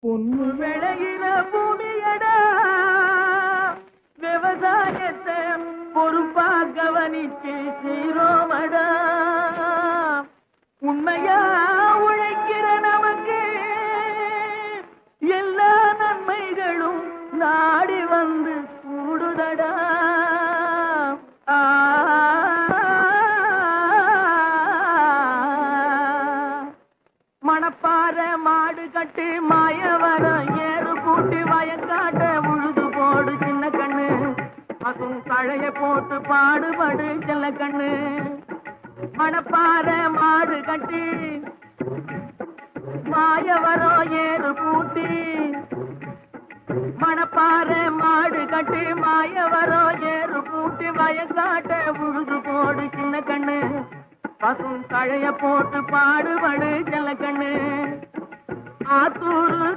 பொண்ணு விளையிற பூமியடா, விவசாயத்தை பொறுப்பா கவனிச்சு சீரோமடா. உண்மையா உழைக்கிற நமக்கு எல்லா நன்மைகளும் நாடி வந்து கூடுதடா. மணப்பாற மாடு கட்டி மாயவரம் ஏறு கூட்டி வயக்காட்ட உழுது போடு சின்ன கண்ணு, அதுவும் கழைய போட்டு பாடுபடு செல்ல கண்ணு. மணப்பாற மாடு கட்டி மாயவரம் ஏறு கூட்டி, மணப்பாற மாடு கட்டி மாயவரம் ஏறு கூட்டி வயக்காட்ட உழுது போடு சின்ன கண்ணு, பசும் கழைய போட்டு பாடுபடு செல்ல கண்ணு. ஆத்தூருக்கு